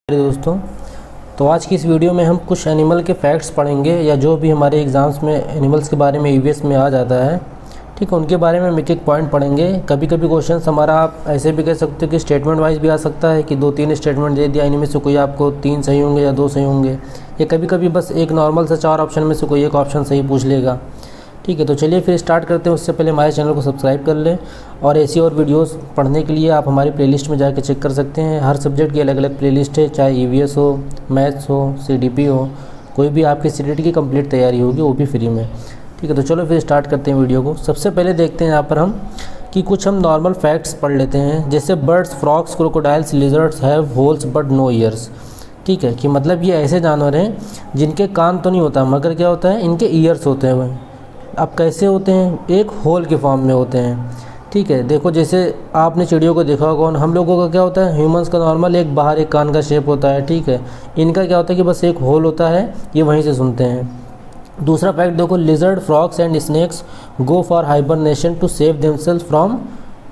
मेरे दोस्तों, तो आज की इस वीडियो में हम कुछ एनिमल के फैक्ट्स पढ़ेंगे या जो भी हमारे एग्ज़ाम्स में एनिमल्स के बारे में ईवीएस में आ जाता है, ठीक है, उनके बारे में हम एक एक पॉइंट पढ़ेंगे। कभी कभी क्वेश्चन हमारा आप ऐसे भी कह सकते हो कि स्टेटमेंट वाइज भी आ सकता है कि 2-3 स्टेटमेंट दे दिया, इनमें से कोई आपको 3 सही होंगे या 2 सही होंगे, या कभी कभी बस एक नॉर्मल से 4 ऑप्शन में से कोई एक ऑप्शन सही पूछ लेगा। ठीक है, तो चलिए फिर स्टार्ट करते हैं। उससे पहले हमारे चैनल को सब्सक्राइब कर लें और ऐसी और वीडियोस पढ़ने के लिए आप हमारी प्लेलिस्ट में जाकर चेक कर सकते हैं। हर सब्जेक्ट की अलग अलग प्लेलिस्ट है, चाहे ईवीएस हो, मैथ्स हो, सीडीपी हो, कोई भी आपकी सीडीटी की कंप्लीट तैयारी होगी वो भी फ्री में। ठीक है, तो चलो फिर स्टार्ट करते हैं वीडियो को। सबसे पहले देखते हैं यहाँ पर हम कि कुछ हम नॉर्मल फैक्ट्स पढ़ लेते हैं, जैसे birds, frogs, crocodiles, lizards have holes but no ears. ठीक है, कि मतलब ये ऐसे जानवर हैं जिनके कान तो नहीं होता मगर क्या होता है, इनके ईयर्स होते हैं। वह अब कैसे होते हैं, एक होल के फॉर्म में होते हैं। ठीक है, देखो जैसे आपने चिड़ियों को देखा होगा, हम लोगों का क्या होता है, ह्यूमंस का नॉर्मल एक बाहर एक कान का शेप होता है। ठीक है, इनका क्या होता है कि बस एक होल होता है, ये वहीं से सुनते हैं। दूसरा फैक्ट देखो, lizard, frogs and snakes go for hibernation to save themselves from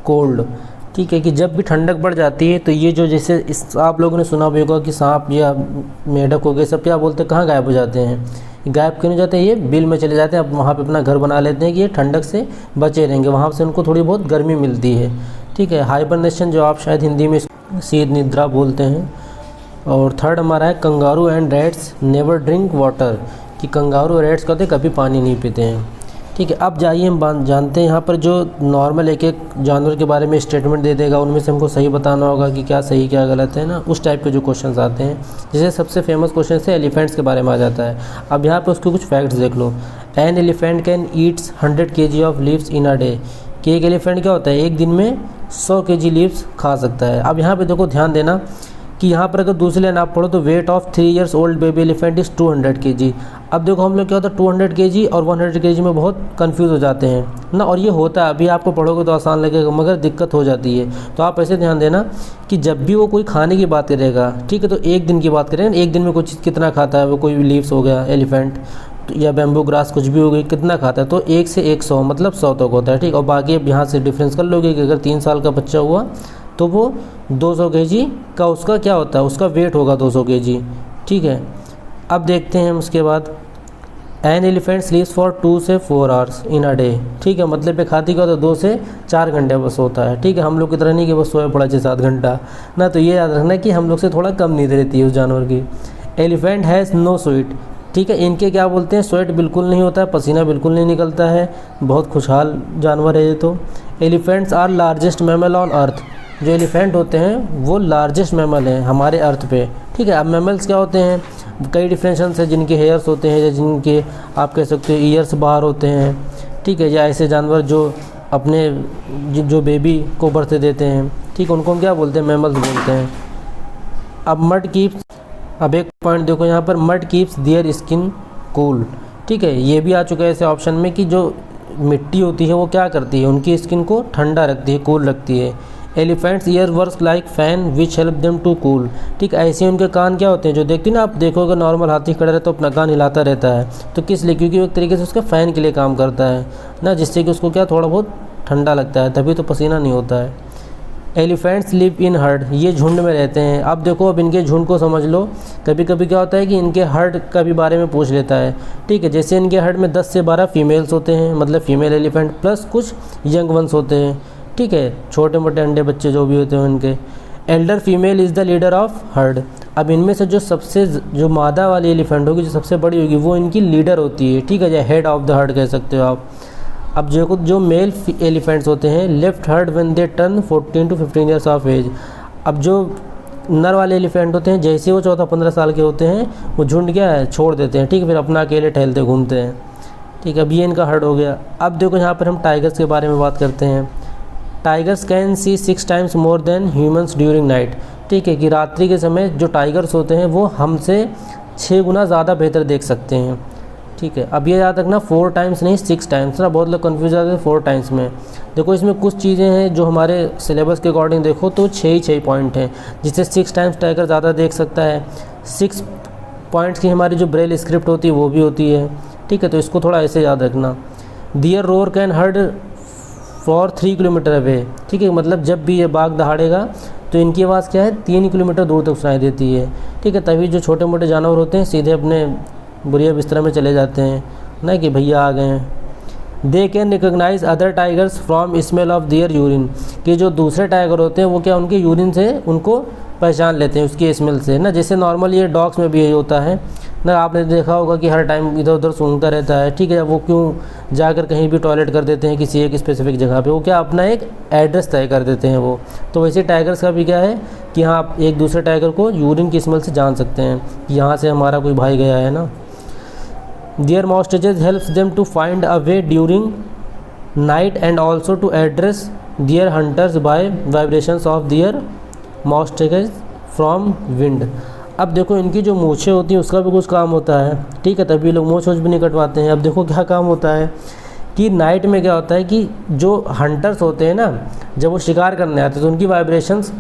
cold. ठीक है, कि जब भी ठंडक बढ़ जाती है तो ये जो जैसे आप लोगों ने सुना भी होगा कि सांप या मेढक हो गए, सब क्या बोलते हैं, कहाँ गायब हो जाते हैं, गायब क्यों नहीं जाते, ये बिल में चले जाते हैं। अब वहाँ पे अपना घर बना लेते हैं कि ये ठंडक से बचे रहेंगे, वहाँ से उनको थोड़ी बहुत गर्मी मिलती है। ठीक है, हाइबरनेशन जो आप शायद हिंदी में शीत निद्रा बोलते हैं। और थर्ड हमारा है, kangaroo and rats never drink water, कि कंगारू और रैट्स कहते कभी पानी नहीं पीते हैं। ठीक है, अब जाइए हम जानते हैं यहाँ पर जो नॉर्मल एक एक जानवर के बारे में स्टेटमेंट दे देगा, उनमें से हमको सही बताना होगा कि क्या सही क्या गलत है ना, उस टाइप के जो क्वेश्चंस आते हैं। जैसे सबसे फेमस क्वेश्चन से एलिफेंट्स के बारे में आ जाता है। अब यहाँ पे उसके कुछ फैक्ट्स देख लो। An elephant can eats 100 kg of leaves in a day, कि एक एलिफेंट क्या होता है, एक दिन में 100 kg लीव्स खा सकता है। अब यहाँ पर देखो ध्यान देना कि यहाँ पर अगर दूसरी लाइन आप पढ़ो तो weight of 3 years old baby elephant is 200 kg। अब देखो हम लोग क्या होता है 200 kg और 100 kg में बहुत कंफ्यूज हो जाते हैं ना, और ये होता है, अभी आपको पढ़ोगे तो आसान लगेगा मगर दिक्कत हो जाती है। तो आप ऐसे ध्यान देना कि जब भी वो कोई खाने की बात करेगा, ठीक है, तो एक दिन की बात करें, एक दिन में कोई चीज़ कितना खाता है, वो कोई लीव्स हो गया एलिफेंट या बैम्बू ग्रास कुछ भी हो गई, कितना खाता है, तो 1 से 100 मतलब 100 तक होता है। ठीक, और बाकी अब यहाँ से डिफरेंस कर लोगे कि अगर 3 साल का बच्चा हुआ तो वो 200 kg का उसका क्या होता है, उसका वेट होगा 200 kg। ठीक है, अब देखते हैं उसके बाद, एन एलिफेंट स्लीप्स फॉर 2 से 4 hours इन अ डे। ठीक है, मतलब पे खाती का तो 2 से 4 घंटे बस होता है। ठीक है, हम लोग की तरह नहीं कि बस सोए पड़ा 6-7 घंटा ना, तो ये याद रखना कि हम लोग से थोड़ा कम नींद रहती है उस जानवर की। Elephant has no sweat. ठीक है, इनके क्या बोलते हैं, स्वेट बिल्कुल नहीं होता है, पसीना बिल्कुल नहीं निकलता है, बहुत खुशहाल जानवर है ये तो। Elephants are largest mammal on earth. जो एलिफेंट होते हैं वो लार्जेस्ट मैमल हैं हमारे अर्थ पे। ठीक है, अब मैमल्स क्या होते हैं, कई डिफरेंशंस है, जिनके हेयर्स होते हैं या जिनके आप कह सकते हो ईयर्स बाहर होते हैं। ठीक है, या ऐसे जानवर जो अपने जो बेबी को बर्थ देते हैं, ठीक है, उनको हम क्या बोलते हैं, मैमल्स बोलते हैं। अब मड कीप्स, अब एक पॉइंट देखो यहाँ पर, mud keeps their skin cool. ठीक है, ये भी आ चुका है ऐसे ऑप्शन में कि जो मिट्टी होती है वो क्या करती है, उनकी स्किन को ठंडा रखती है, कूल रखती है। Elephants ear works like fan which help them to cool. ठीक, ऐसे उनके कान क्या होते हैं, जो देखते हैं ना, आप देखोगे नॉर्मल हाथी खड़ा रहता है तो अपना कान हिलाता रहता है, तो किस लिए, क्योंकि वो एक तरीके से उसका फ़ैन के लिए काम करता है ना, जिससे कि उसको क्या थोड़ा बहुत ठंडा लगता है, तभी तो पसीना नहीं होता है। एलिफेंट्स लिव इन हर्ड, ये झुंड में रहते हैं। अब देखो, अब इनके झुंड को समझ लो। कभी कभी क्या होता है कि इनके हर्ड का भी बारे में पूछ लेता है। ठीक है, जैसे इनके हर्ड में 10 से 12 फीमेल्स होते हैं, मतलब फीमेल एलिफेंट प्लस कुछ यंग वंस होते हैं। ठीक है, छोटे मोटे अंडे बच्चे जो भी होते हैं उनके। Elder female is the leader of heard. अब इनमें से जो सबसे जो मादा वाली एलिफेंट होगी, जो सबसे बड़ी होगी, वो इनकी लीडर होती है। ठीक है, या हेड ऑफ द हर्ड कह सकते हो आप। अब जो मेल एलिफेंट्स होते हैं, left herd when they turn 14 to 15 years of age. अब जो नर वाले एलिफेंट होते हैं, जैसे वो 14-15 साल के होते हैं, वो झुंड क्या है, छोड़ देते हैं। ठीक है, फिर अपना अकेले टहलते घूमते हैं। ठीक है, अब ये इनका हर्ड हो गया। अब देखो यहाँ पर हम टाइगर्स के बारे में बात करते हैं। Tigers can see 6 times more than humans during night. ठीक है, कि रात्रि के समय जो टाइगर्स होते हैं वो हमसे 6 गुना ज़्यादा बेहतर देख सकते हैं। ठीक है, अब ये याद रखना 4 times नहीं 6 times ना, बहुत लोग कन्फ्यूज आते हैं 4 times में। देखो इसमें कुछ चीज़ें हैं जो हमारे सिलेबस के अकॉर्डिंग देखो तो 6 पॉइंट हैं, जिससे 6 times टाइगर ज़्यादा देख सकता है। 6 पॉइंट्स की हमारी जो ब्रेल स्क्रिप्ट होती है वो भी होती है। ठीक है, तो इसको थोड़ा ऐसे याद रखना। Deer roar can heard for 3 kilometre away. ठीक है, मतलब जब भी ये बाघ दहाड़ेगा तो इनकी आवाज़ क्या है 3 किलोमीटर दूर तक सुनाई देती है। ठीक है, तभी जो छोटे मोटे जानवर होते हैं सीधे अपने बुढ़िया बिस्तर में चले जाते हैं ना कि भैया आ गए हैं। They can recognise other tigers from smell of their urine, कि जो दूसरे टाइगर होते हैं वो क्या उनके यूरिन से उनको पहचान लेते हैं, उसकी स्मेल से ना। जैसे नॉर्मल ये डॉग्स में भी यही होता है ना, आपने देखा होगा कि हर टाइम इधर उधर सूंघता रहता है। ठीक है, वो क्यों जाकर कहीं भी टॉयलेट कर देते हैं किसी एक स्पेसिफिक जगह पे, वो क्या अपना एक एड्रेस तय कर देते हैं वो। तो वैसे टाइगर्स का भी क्या है कि हाँ आप एक दूसरे टाइगर को यूरिन की स्मेल से जान सकते हैं कि यहाँ से हमारा कोई भाई गया है ना। Their moustaches helps them to find a way during night and also to address their hunters by vibrations of their moustaches from wind। अब देखो इनकी जो मूछें होती हैं उसका भी कुछ काम होता है। ठीक है, तभी लोग मूछ भी नहीं कटवाते हैं। अब देखो क्या काम होता है कि नाइट में क्या होता है कि जो हंटर्स होते हैं ना, जब वो शिकार करने आते हैं तो उनकी वाइब्रेशंस,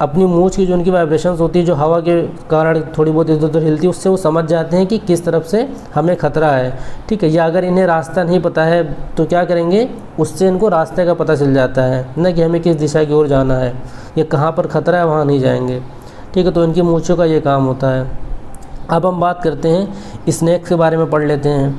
अपनी मूछ की जो उनकी वाइब्रेशंस होती है जो हवा के कारण थोड़ी बहुत इधर उधर हिलती है, उससे वो समझ जाते हैं कि किस तरफ से हमें ख़तरा है। ठीक है, या अगर इन्हें रास्ता नहीं पता है तो क्या करेंगे, उससे इनको रास्ते का पता चल जाता है ना कि हमें किस दिशा की ओर जाना है या कहाँ पर ख़तरा है, वहाँ नहीं जाएंगे। ठीक है, तो इनकी मूँछों का ये काम होता है। अब हम बात करते हैं स्नैक्स के बारे में, पढ़ लेते हैं।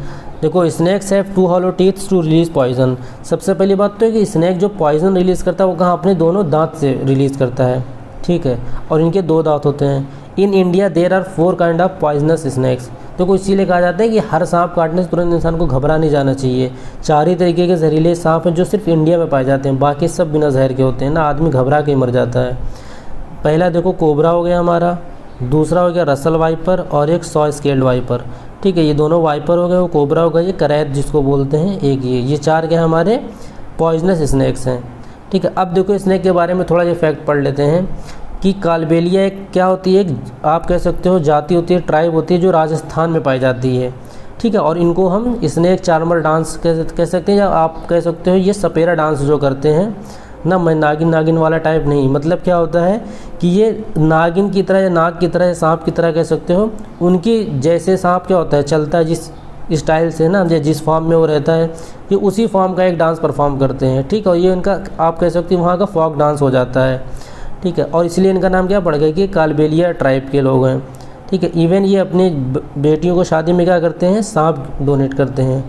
देखो snakes have 2 hollow teeths to release poison. सबसे पहली बात तो है कि स्नैक जो पॉइजन रिलीज़ करता है वो कहाँ अपने दोनों दांत से रिलीज़ करता है। ठीक है, और इनके 2 दांत होते हैं। In India there are 4 kind of poisonous snakes. तो इसीलिए कहा जाता है कि हर सांप काटने से तुरंत इंसान को घबरा नहीं जाना चाहिए। 4 ही तरीके के जहरीले सांप हैं जो सिर्फ इंडिया में पाए जाते हैं, बाकी सब बिना जहर के होते हैं ना, आदमी घबरा के ही मर जाता है। पहला देखो कोबरा हो गया हमारा, दूसरा हो गया रसल वाइपर और एक सॉ स्केल्ड वाइपर। ठीक है, ये दोनों वाइपर हो गए, वो कोबरा हो गया, ये करैत जिसको बोलते हैं एक ये 4 क्या हमारे पॉइजनस स्नैक्स हैं। ठीक है, अब देखो स्नैक के बारे में थोड़ा ये फैक्ट पढ़ लेते हैं कि कालबेलिया एक क्या होती है, आप कह सकते हो जाति होती है, ट्राइब होती है जो राजस्थान में पाई जाती है। ठीक है, और इनको हम स्नैक चार्मर डांस कह सकते हैं, या आप कह सकते हो ये सपेरा डांस जो करते हैं ना। मैं नागिन वाला टाइप नहीं, मतलब क्या होता है कि ये नागिन की तरह या नाग की तरह या सांप की तरह कह सकते हो, उनकी जैसे सांप क्या होता है चलता है जिस स्टाइल से ना, या जिस फॉर्म में वो रहता है, ये उसी फॉर्म का एक डांस परफॉर्म करते हैं। ठीक है, और ये इनका आप कह सकते हो वहाँ का फॉक डांस हो जाता है। ठीक है, और इसलिए इनका नाम क्या पड़ गया कि कालबेलिया ट्राइब के लोग हैं। ठीक है, इवन ये अपनी बेटियों को शादी में क्या करते हैं, सांप डोनेट करते हैं।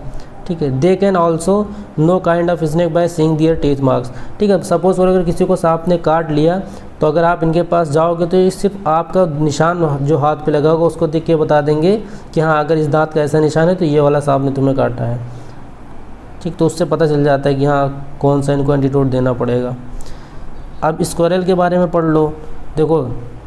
ठीक है, they can also know kind of snake by seeing their teeth marks. ठीक है, सपोज अगर किसी को सांप ने काट लिया तो अगर आप इनके पास जाओगे तो ये सिर्फ आपका निशान जो हाथ पे लगा होगा उसको देख के बता देंगे कि हाँ अगर इस दांत का ऐसा निशान है तो ये वाला सांप ने तुम्हें काटा है। ठीक, तो उससे पता चल जाता है कि हाँ कौन सा इनको एंटीडोट देना पड़ेगा। अब स्क्वायरल के बारे में पढ़ लो। देखो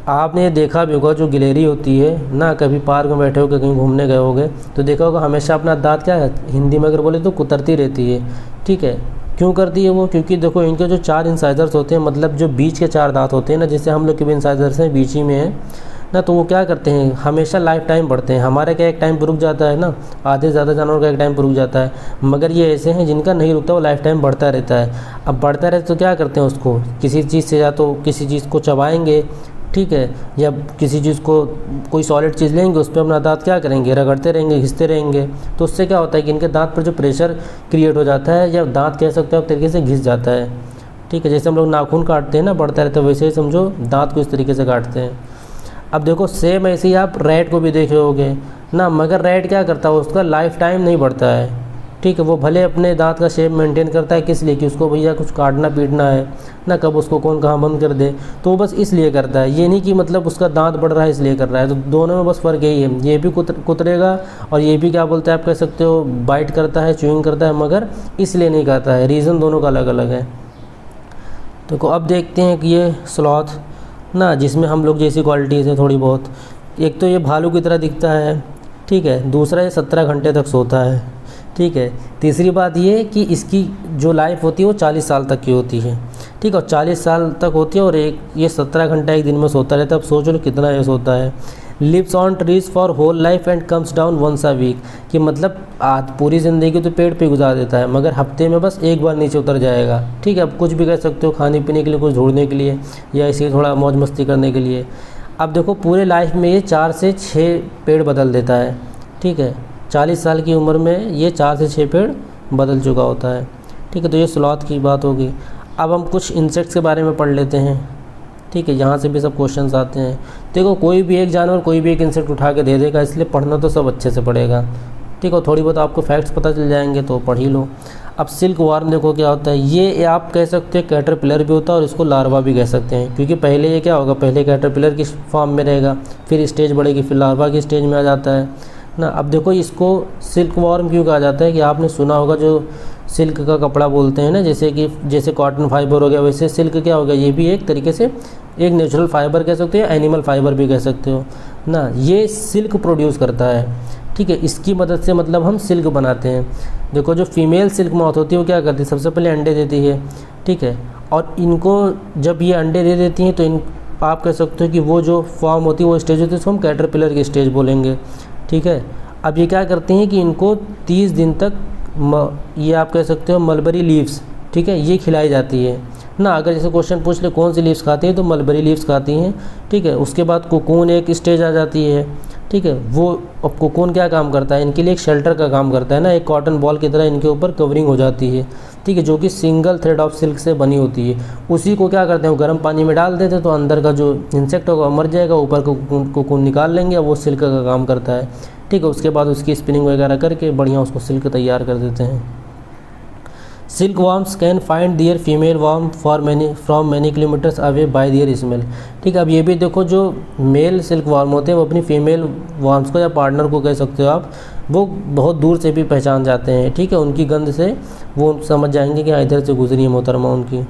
आपने ये देखा भी होगा जो गिलहरी होती है ना, कभी पार्क में बैठे होगे कहीं घूमने गए होगे तो देखा होगा हमेशा अपना दांत क्या है, हिंदी में अगर बोले तो कुतरती रहती है। ठीक है, क्यों करती है वो, क्योंकि देखो इनके जो 4 इंसाइजर्स होते हैं, मतलब जो बीच के 4 दांत होते हैं ना, जैसे हम लोग के भी इंसाइजर्स हैं बीच ही में है ना, तो वो क्या करते हैं हमेशा लाइफ टाइम बढ़ते हैं। हमारे क्या एक टाइम पर रुक जाता है ना, आधे से ज़्यादा जानवर का एक टाइम पर रुक जाता है, मगर ये ऐसे हैं जिनका नहीं रुकता, वो लाइफ टाइम बढ़ता रहता है। अब बढ़ता रहता तो क्या करते हैं उसको किसी चीज़ से, या तो किसी चीज़ को चबाएंगे, ठीक है, या किसी चीज़ को कोई सॉलिड चीज़ लेंगे उस पर अपना दांत क्या करेंगे, रगड़ते रहेंगे, घिसते रहेंगे। तो उससे क्या होता है कि इनके दांत पर जो प्रेशर क्रिएट हो जाता है, या दांत कह सकते हो आप तरीके से घिस जाता है। ठीक है, जैसे हम लोग नाखून काटते हैं ना, बढ़ता रहता है, वैसे ही समझो दांत को इस तरीके से काटते हैं। अब देखो सेम ऐसे ही आप रैट को भी देखे होगे ना, मगर रैट क्या करता है उसका लाइफ टाइम नहीं बढ़ता है। ठीक है, वो भले अपने दांत का शेप मेंटेन करता है, किस लिए कि उसको भैया कुछ काटना पीटना है ना, कब उसको कौन कहाँ बंद कर दे, तो वो बस इसलिए करता है। ये नहीं कि मतलब उसका दांत बढ़ रहा है इसलिए कर रहा है। तो दोनों में बस फ़र्क यही है, ये भी कुतरेगा और ये भी क्या बोलते हैं आप कह सकते हो बाइट करता है, च्यूइंग करता है, मगर इसलिए नहीं खाता है। रीज़न दोनों का अलग अलग है। देखो अब देखते हैं कि ये स्लॉथ ना, जिसमें हम लोग जैसी क्वालिटीज़ है थोड़ी बहुत। एक तो ये भालू की तरह दिखता है, ठीक है, दूसरा ये 17 घंटे तक सोता है, ठीक है। तीसरी बात ये कि इसकी जो लाइफ होती है वो 40 साल तक की होती है, ठीक है, और 40 साल तक होती है, और ये 17 घंटा एक दिन में सोता रहता है। अब सोच लो कितना ये सोता है। Lives on trees for whole life and comes down once a week, कि मतलब आज पूरी ज़िंदगी तो पेड़ पे गुजार देता है, मगर हफ्ते में बस एक बार नीचे उतर जाएगा, ठीक है। अब कुछ भी कह सकते हो, खाने पीने के लिए, कुछ ढूंढने के लिए, या इसी थोड़ा मौज मस्ती करने के लिए। अब देखो पूरे लाइफ में ये 4 से 6 पेड़ बदल देता है, ठीक है। 40 साल की उम्र में ये 4 से 6 पेड़ बदल चुका होता है, ठीक है। तो ये स्लॉथ की बात होगी। अब हम कुछ इंसेक्ट्स के बारे में पढ़ लेते हैं, ठीक है, यहाँ से भी सब क्वेश्चंस आते हैं। देखो कोई भी एक जानवर कोई भी एक इंसेक्ट उठा के दे देगा, इसलिए पढ़ना तो सब अच्छे से पड़ेगा। ठीक है, थोड़ी बहुत आपको फैक्ट्स पता चल जाएंगे तो पढ़ ही लो। अब सिल्क वार्म देखो क्या होता है, ये आप कह सकते हैं कैटरपिलर भी होता है और इसको लार्वा भी कह सकते हैं, क्योंकि पहले ये क्या होगा, पहले कैटरपिलर की फॉर्म में रहेगा, फिर स्टेज बढ़ेगी, फिर लार्वा की स्टेज में आ जाता है ना। अब देखो इसको सिल्क वार्म क्यों कहा जाता है, कि आपने सुना होगा जो सिल्क का कपड़ा बोलते हैं ना, जैसे कॉटन फाइबर हो गया, वैसे सिल्क क्या हो गया, ये भी एक तरीके से एक नेचुरल फाइबर कह सकते हो, एनिमल फाइबर भी कह सकते हो ना। ये सिल्क प्रोड्यूस करता है, ठीक है, इसकी मदद से मतलब हम सिल्क बनाते हैं। देखो जो फीमेल सिल्क मॉथ होती है वो क्या करती है, सबसे पहले अंडे देती है, ठीक है, और इनको जब ये अंडे दे देती हैं तो इन आप कह सकते हो कि वो जो फॉर्म होती है वो स्टेज होती है, उसको हम कैटरपिलर की स्टेज बोलेंगे, ठीक है। अब ये क्या करती हैं कि इनको 30 दिन तक ये आप कह सकते हो मलबरी लीव्स, ठीक है, ये खिलाई जाती है ना। अगर जैसे क्वेश्चन पूछ ले कौन सी लीव्स खाती हैं तो मलबरी लीव्स खाती हैं, ठीक है। उसके बाद कोकून एक स्टेज आ जाती है, ठीक है। वो अब कोकून क्या काम करता है, इनके लिए एक शेल्टर का काम करता है ना, एक कॉटन बॉल की तरह इनके ऊपर कवरिंग हो जाती है, ठीक है, जो कि सिंगल थ्रेड ऑफ सिल्क से बनी होती है। उसी को क्या करते हैं, गर्म पानी में डाल देते हैं तो अंदर का जो इंसेक्ट होगा मर जाएगा, ऊपर कोकून निकाल लेंगे, वो सिल्क का काम करता है, ठीक है। उसके बाद उसकी स्पिनिंग वगैरह करके बढ़िया उसको सिल्क तैयार कर देते हैं। Silk worms can find their female worm from many kilometres away by their smell, ठीक है। अब ये भी देखो जो मेल सिल्क वर्म होते हैं वो अपनी फीमेल वर्म्स को या पार्टनर को कह सकते हो आप, वो बहुत दूर से भी पहचान जाते हैं, ठीक है। उनकी गंध से वो समझ जाएंगे कि हाँ इधर से गुजरी है मोहतरमा उनकी।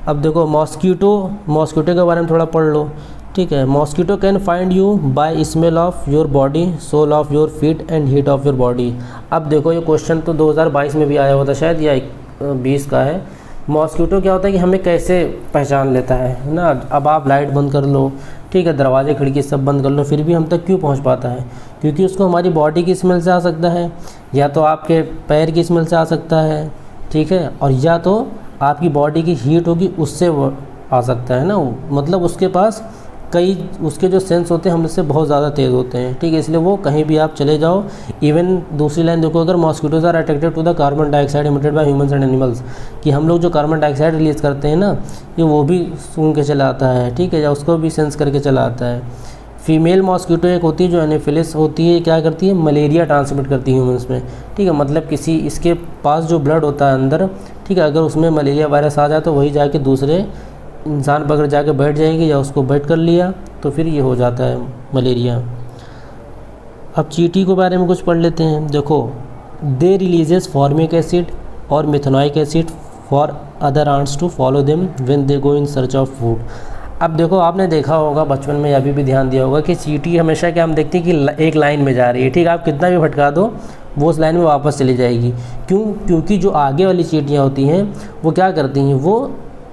अब देखो मॉस्किटो के बारे में थोड़ा पढ़ लो, ठीक है। Mosquito can find you by smell of your body, sole of your feet and heat of your body. अब देखो ये क्वेश्चन तो 2022 में भी आया हुआ था शायद, या 20 का है। मॉस्किटो क्या होता है कि हमें कैसे पहचान लेता है ना। अब आप लाइट बंद कर लो, ठीक है, दरवाजे खिड़की सब बंद कर लो, फिर भी हम तक क्यों पहुंच पाता है, क्योंकि उसको हमारी बॉडी की स्मेल से आ सकता है, या तो आपके पैर की स्मेल से आ सकता है, ठीक है, और या तो आपकी बॉडी की हीट होगी उससे वो आ सकता है ना। मतलब उसके पास कई उसके जो सेंस होते हैं हमसे बहुत ज़्यादा तेज़ होते हैं, ठीक है, इसलिए वो कहीं भी आप चले जाओ। इवन दूसरी लाइन देखो, अगर mosquitoes are attracted to the carbon dioxide emitted by humans and animals, कि हम लोग जो कार्बन डाइऑक्साइड रिलीज़ करते हैं ना, ये वो भी सूंघ के चला आता है, ठीक है, या उसको भी सेंस करके चला आता है। फीमेल मॉस्किटो एक होती है जो एनोफिलिस होती है, क्या करती है, मलेरिया ट्रांसमिट करती है ह्यूमंस में, ठीक है। मतलब किसी इसके पास जो ब्लड होता है अंदर, ठीक है, अगर उसमें मलेरिया वायरस आ जाए तो वही जाके दूसरे इंसान पर अगर जाके बैठ जाएगी या उसको बैठ कर लिया तो फिर ये हो जाता है मलेरिया। अब चींटी के बारे में कुछ पढ़ लेते हैं। देखो दे रिलीजेस फॉर्मिक एसिड और methanoic acid for other ants to follow them when they go in search of food. अब देखो आपने देखा होगा बचपन में, अभी भी ध्यान दिया होगा कि चींटी हमेशा क्या हम देखते हैं कि एक लाइन में जा रही है, ठीक है, आप कितना भी भटका दो वो उस लाइन में वापस चली जाएगी। क्यों? क्योंकि जो आगे वाली चींटियाँ होती हैं वो क्या करती हैं, वो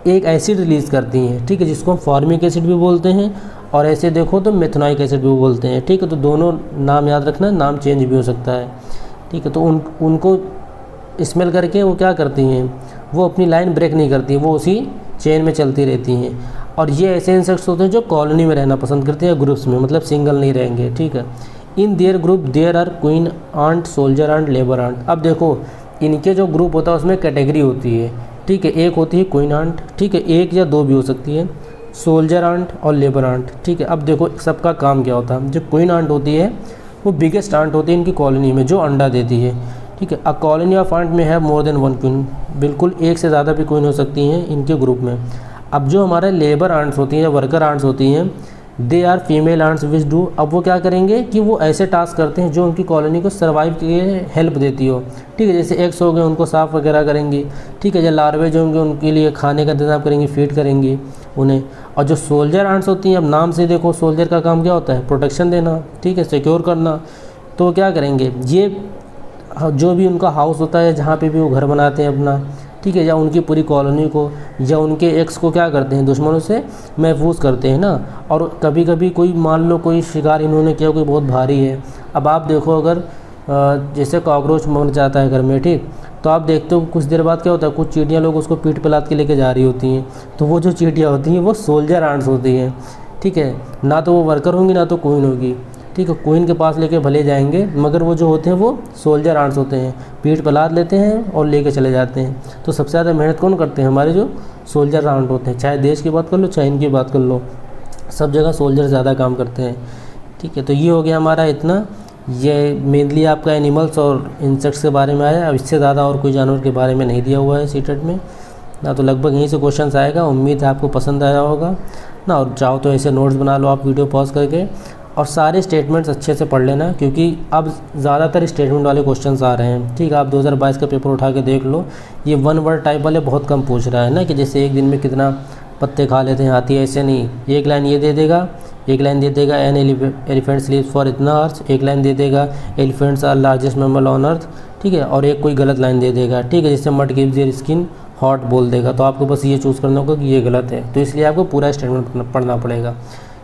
एक एसिड रिलीज़ करती हैं, ठीक है, जिसको हम फॉर्मिक एसिड भी बोलते हैं और ऐसे देखो तो मेथनोइक एसिड भी बोलते हैं, ठीक है। तो दोनों नाम याद रखना, नाम चेंज भी हो सकता है, ठीक है। तो उनको स्मेल करके वो क्या करती हैं, वो अपनी लाइन ब्रेक नहीं करती, वो उसी चेन में चलती रहती हैं। और ये ऐसे इंसेक्ट्स होते हैं जो कॉलोनी में रहना पसंद करते हैं, ग्रुप्स में, मतलब सिंगल नहीं रहेंगे, ठीक है। In their group there are queen ant, soldier ant, labour ant. अब देखो इनके जो ग्रुप होता है उसमें कैटेगरी होती है, ठीक है। एक होती है क्वीन आंट, ठीक है, एक या दो भी हो सकती है, सोल्जर आंट और लेबर आंट, ठीक है। अब देखो सबका काम क्या होता है। जो क्वीन आंट होती है वो बिगेस्ट आंट होती है इनकी कॉलोनी में, जो अंडा देती है, ठीक है। अ कॉलोनी ऑफ आंट में है मोर देन वन क्वीन, बिल्कुल एक से ज़्यादा भी क्वीन हो सकती हैं इनके ग्रुप में। अब जो हमारे लेबर आंट्स होती हैं या वर्कर आंट्स होती हैं, they are female ants which do, अब वो क्या करेंगे कि वो ऐसे टास्क करते हैं जो उनकी कॉलोनी को सर्वाइव के लिए हेल्प देती हो, ठीक है। जैसे एग्स हो गए उनको साफ़ वगैरह करेंगी, ठीक है, या लार्वे जो होंगे उनके लिए खाने का इंतजाम करेंगी, फीड करेंगी उन्हें। और जो सोल्जर आंट्स होती हैं, अब नाम से देखो सोल्जर का काम क्या होता है, प्रोटेक्शन देना, ठीक है, सिक्योर करना। तो क्या करेंगे, ये जो भी उनका हाउस होता है, जहाँ पे भी वो घर बनाते हैं अपना, ठीक है, या उनकी पूरी कॉलोनी को या उनके एक्स को क्या करते हैं, दुश्मनों से महफूज करते हैं ना। और कभी कभी कोई मान लो कोई शिकार इन्होंने किया, कोई बहुत भारी है, अब आप देखो अगर जैसे कॉकरोच मर जाता है घर में, ठीक, तो आप देखते हो कुछ देर बाद क्या होता है, कुछ चींटियाँ लोग उसको पीठ पे लाद के लेके जा रही होती हैं। तो वो जो चींटियाँ होती हैं वो सोल्जर आंट्स होती हैं, ठीक है, ना तो वो वर्कर होंगी ना तो क्वीन होगी, ठीक है। क्वीन के पास लेके भले जाएंगे, मगर वो जो होते हैं वो सोल्जर आर्ट्स होते हैं, पीठ पर लाद लेते हैं और लेके चले जाते हैं। तो सबसे ज़्यादा मेहनत कौन करते हैं? हमारे जो सोल्जर आर्ट होते हैं। चाहे देश की बात कर लो, चाहे इनकी बात कर लो, सब जगह सोल्जर ज़्यादा काम करते हैं। ठीक है, तो ये हो गया हमारा इतना। ये मेनली आपका एनिमल्स और इंसेक्ट्स के बारे में आया। अब इससे ज़्यादा और कोई जानवर के बारे में नहीं दिया हुआ है सीटेट में ना। तो लगभग यहीं से क्वेश्चन आएगा। उम्मीद है आपको पसंद आया होगा ना। और चाहो तो ऐसे नोट्स बना लो आप वीडियो पॉज करके, और सारे स्टेटमेंट्स अच्छे से पढ़ लेना, क्योंकि अब ज़्यादातर स्टेटमेंट वाले क्वेश्चंस आ रहे हैं। ठीक है, आप 2022 का पेपर उठा के देख लो, ये वन वर्ड टाइप वाले बहुत कम पूछ रहा है ना, कि जैसे एक दिन में कितना पत्ते खा लेते हैं हाथी, ऐसे नहीं। एक लाइन ये दे देगा, एक लाइन दे देगा एन एलिफेंट स्लीप्स फॉर इतना अर्थ, एक लाइन दे देगा elephants are largest mammal on earth. ठीक है, और एक कोई गलत लाइन दे देगा। ठीक है, जैसे mud gives your skin hot बोल देगा, तो आपको बस ये चूज़ करना होगा कि ये गलत है। तो इसलिए आपको पूरा स्टेटमेंट पढ़ना पड़ेगा।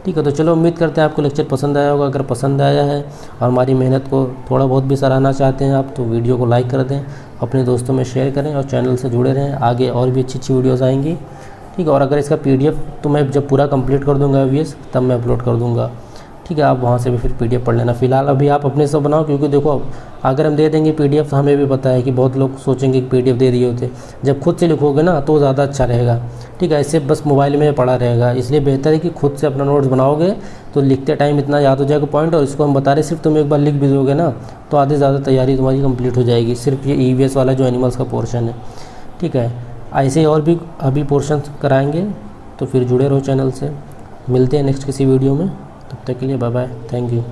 ठीक है, तो चलो उम्मीद करते हैं आपको लेक्चर पसंद आया होगा। अगर पसंद आया है और हमारी मेहनत को थोड़ा बहुत भी सराहना चाहते हैं आप, तो वीडियो को लाइक कर दें, अपने दोस्तों में शेयर करें और चैनल से जुड़े रहें। आगे और भी अच्छी अच्छी वीडियोज़ आएंगी। ठीक है, और अगर इसका PDF तो मैं जब पूरा कंप्लीट कर दूंगा OBS, तब मैं अपलोड कर दूंगा। ठीक है, आप वहाँ से भी फिर PDF पढ़ लेना। फ़िलहाल अभी आप अपने से बनाओ, क्योंकि देखो अगर हम दे देंगे PDF, तो हमें भी पता है कि बहुत लोग सोचेंगे कि PDF दे दिए होते। जब खुद से लिखोगे ना तो ज़्यादा अच्छा रहेगा। ठीक है, ऐसे बस मोबाइल में पढ़ा रहेगा, इसलिए बेहतर है कि खुद से अपना नोट्स बनाओगे तो लिखते टाइम इतना याद हो जाएगा पॉइंट। और इसको हम बता रहे सिर्फ तुम एक बार लिख भी दोगे ना, तो आधे ज़्यादा तैयारी तुम्हारी कंप्लीट हो जाएगी, सिर्फ ये EVS वाला जो एनिमल्स का पोर्शन है। ठीक है, ऐसे ही और भी अभी पोर्शन कराएंगे, तो फिर जुड़े रहो चैनल से। मिलते हैं नेक्स्ट किसी वीडियो में, तब तक के लिए बाय बाय, थैंक यू।